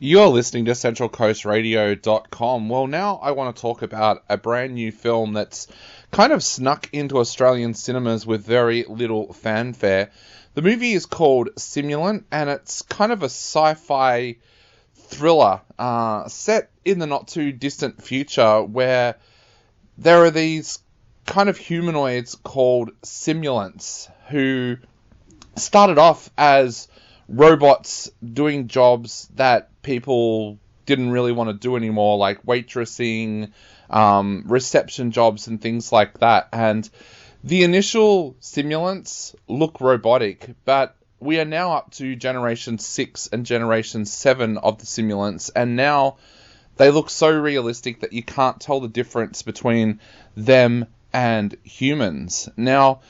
You're listening to CentralCoastRadio.com. Well, now I want to talk about a brand new film that's kind of snuck into Australian cinemas with very little fanfare. The movie is called Simulant, and it's kind of a sci-fi thriller set in the not-too-distant future where there are these kind of humanoids called simulants who started off as robots doing jobs that people didn't really want to do anymore, like waitressing, reception jobs and things like that. And the initial simulants look robotic, but we are now up to Generation 6 and Generation 7 of the simulants, and now they look so realistic that you can't tell the difference between them and humans. Now,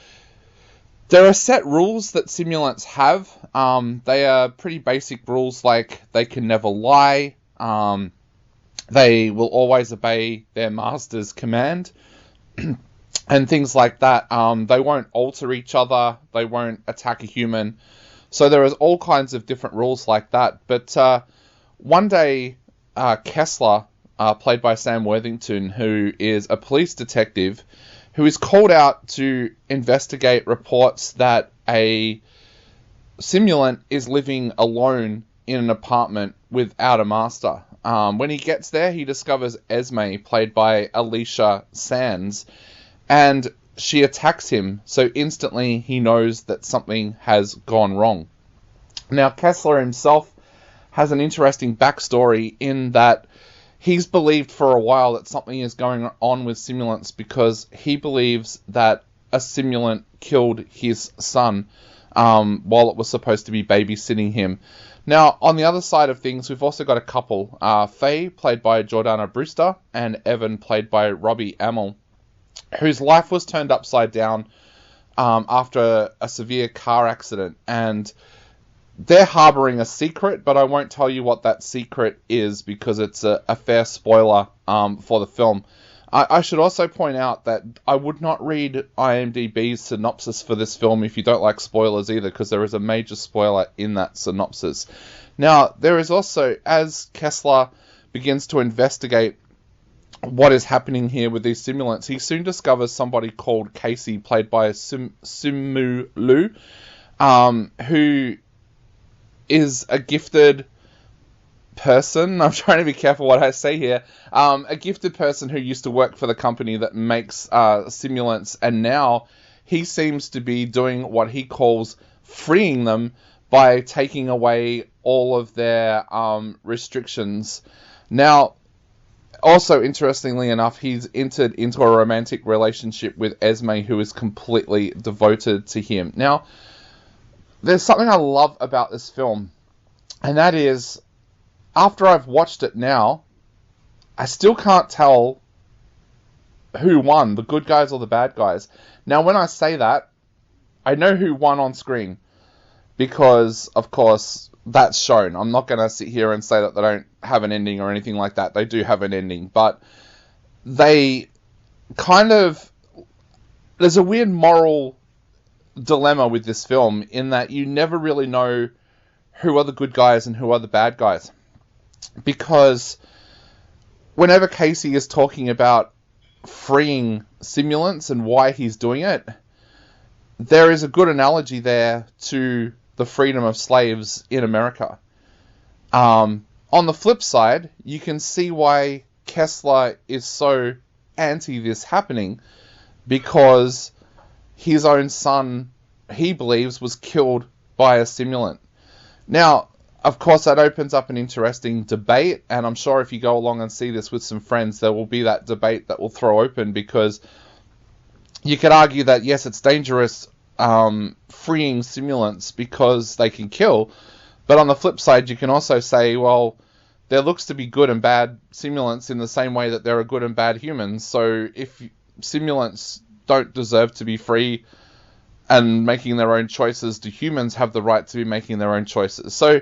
there are set rules that simulants have. They are pretty basic rules, like they can never lie, they will always obey their master's command, and things like that. They won't alter each other, they won't attack a human. So there is all kinds of different rules like that. But one day, Kessler, played by Sam Worthington, who is a police detective, who is called out to investigate reports that a simulant is living alone in an apartment without a master. When he gets there, he discovers Esme, played by Alicia Sands, and she attacks him, so instantly he knows that something has gone wrong. Now, Kessler himself has an interesting backstory in that he's believed for a while that something is going on with simulants because he believes that a simulant killed his son while it was supposed to be babysitting him. Now, on the other side of things, we've also got a couple. Faye, played by Jordana Brewster, and Evan, played by Robbie Amell, whose life was turned upside down after a severe car accident. And they're harboring a secret, but I won't tell you what that secret is because it's a fair spoiler for the film. I should also point out that I would not read IMDb's synopsis for this film if you don't like spoilers either, because there is a major spoiler in that synopsis. Now, there is also, as Kessler begins to investigate what is happening here with these simulants, he soon discovers somebody called Casey, played by Simu Liu, who is a gifted person. I'm trying to be careful what I say here. A gifted person who used to work for the company that makes simulants, and now he seems to be doing what he calls freeing them by taking away all of their restrictions. Now, also interestingly enough, he's entered into a romantic relationship with Esme, who is completely devoted to him. Now, there's something I love about this film, and that is, after I've watched it now, I still can't tell who won, the good guys or the bad guys. Now, when I say that, I know who won on screen, because, of course, that's shown. I'm not going to sit here and say that they don't have an ending or anything like that. They do have an ending, but they kind of... There's a weird moral dilemma with this film in that you never really know who are the good guys and who are the bad guys. Because whenever Casey is talking about freeing simulants and why he's doing it, there is a good analogy there to the freedom of slaves in America. On the flip side, you can see why Kessler is so anti this happening, because his own son, he believes, was killed by a simulant. Now, of course, that opens up an interesting debate, and I'm sure if you go along and see this with some friends, there will be that debate that will throw open, because you could argue that, yes, it's dangerous freeing simulants because they can kill, but on the flip side, you can also say, well, there looks to be good and bad simulants in the same way that there are good and bad humans, so if simulants don't deserve to be free and making their own choices, do humans have the right to be making their own choices? So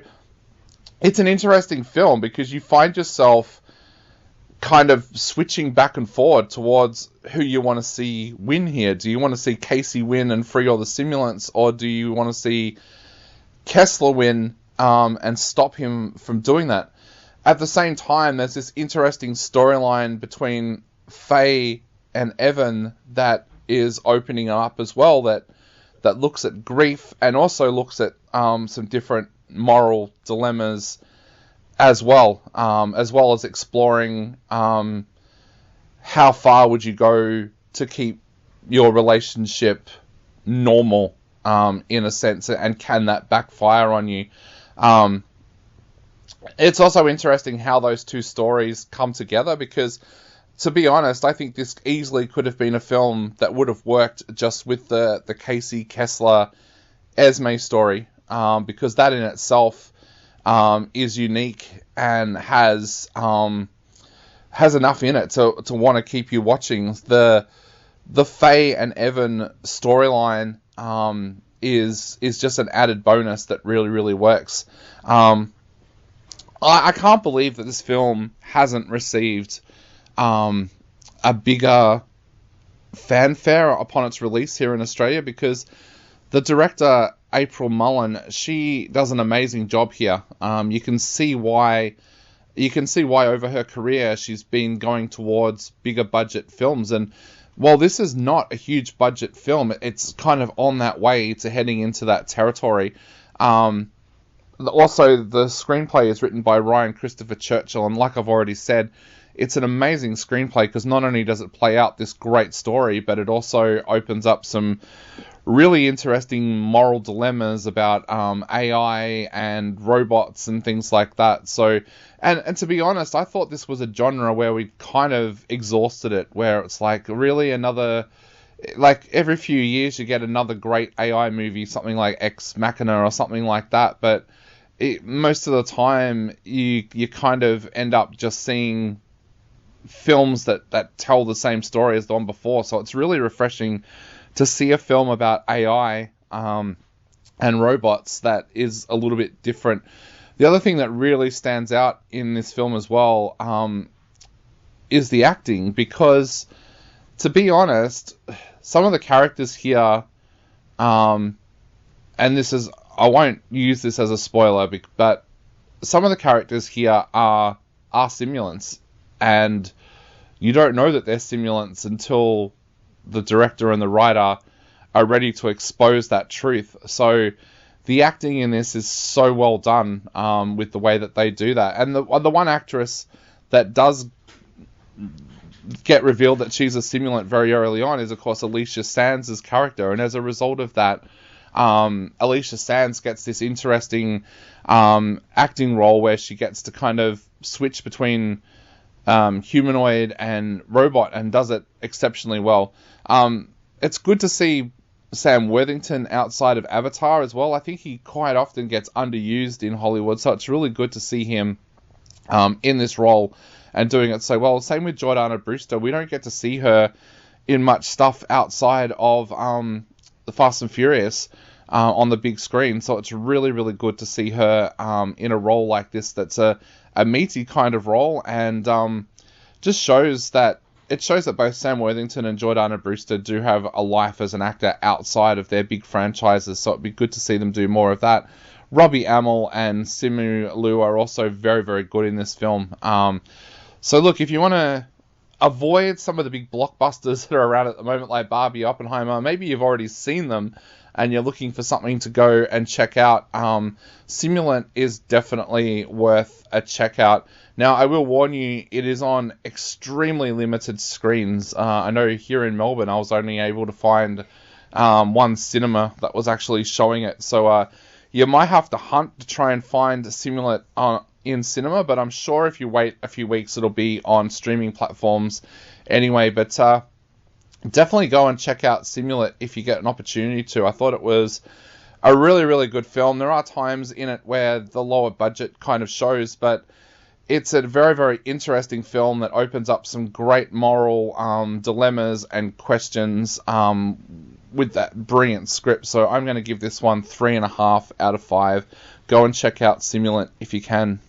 it's an interesting film because you find yourself kind of switching back and forward towards who you want to see win here. Do you want to see Casey win and free all the simulants, or do you want to see Kessler win and stop him from doing that? at the same time, there's this interesting storyline between Faye and Evan that is opening up as well, that looks at grief and also looks at some different moral dilemmas as well as exploring how far would you go to keep your relationship normal, in a sense, and can that backfire on you? It's also interesting how those two stories come together, because, to be honest, I think this easily could have been a film that would have worked just with the Casey Kessler Esme story, because that in itself is unique and has enough in it to want to keep you watching. The Faye and Evan storyline is just an added bonus that really, really works. I can't believe that this film hasn't received a bigger fanfare upon its release here in Australia, because the director, April Mullen, she does an amazing job here. You can see why over her career she's been going towards bigger budget films, and while this is not a huge budget film, it's kind of on that way to heading into that territory. Also, the screenplay is written by Ryan Christopher Churchill, and like I've already said, it's an amazing screenplay, because not only does it play out this great story, but it also opens up some really interesting moral dilemmas about AI and robots and things like that. So, and to be honest, I thought this was a genre where we kind of exhausted it, where it's like, really another, like every few years you get another great AI movie, something like Ex Machina or something like that, but most of the time you kind of end up just seeing films that tell the same story as the one before. So it's really refreshing to see a film about AI and robots that is a little bit different. The other thing that really stands out in this film as well is the acting, because, to be honest, some of the characters here, and this is, I won't use this as a spoiler, but some of the characters here are simulants, and you don't know that they're simulants until the director and the writer are ready to expose that truth. So the acting in this is so well done, with the way that they do that. And the one actress that does get revealed that she's a simulant very early on is, of course, Alicia Sands' character. And as a result of that, Alicia Sands gets this interesting acting role where she gets to kind of switch between humanoid and robot, and does it exceptionally well. It's good to see Sam Worthington outside of Avatar as well. I think he quite often gets underused in Hollywood, so it's really good to see him in this role and doing it so well. Same with Jordana Brewster. We don't get to see her in much stuff outside of the Fast and Furious on the big screen, so it's really, really good to see her in a role like this that's a meaty kind of role, and just shows that both Sam Worthington and Jordana Brewster do have a life as an actor outside of their big franchises, so it'd be good to see them do more of that. Robbie Amell and Simu Liu are also very, very good in this film. So look, if you want to avoid some of the big blockbusters that are around at the moment, like Barbie, Oppenheimer, maybe you've already seen them and you're looking for something to go and check out, Simulant is definitely worth a check out. Now, I will warn you, it is on extremely limited screens. I know here in Melbourne, I was only able to find one cinema that was actually showing it. So you might have to hunt to try and find Simulant in cinema, but I'm sure if you wait a few weeks, it'll be on streaming platforms anyway. But definitely go and check out Simulant if you get an opportunity to. I thought it was a really, really good film. There are times in it where the lower budget kind of shows, but it's a very, very interesting film that opens up some great moral dilemmas and questions with that brilliant script. So I'm going to give this one 3.5 out of 5. Go and check out Simulant if you can.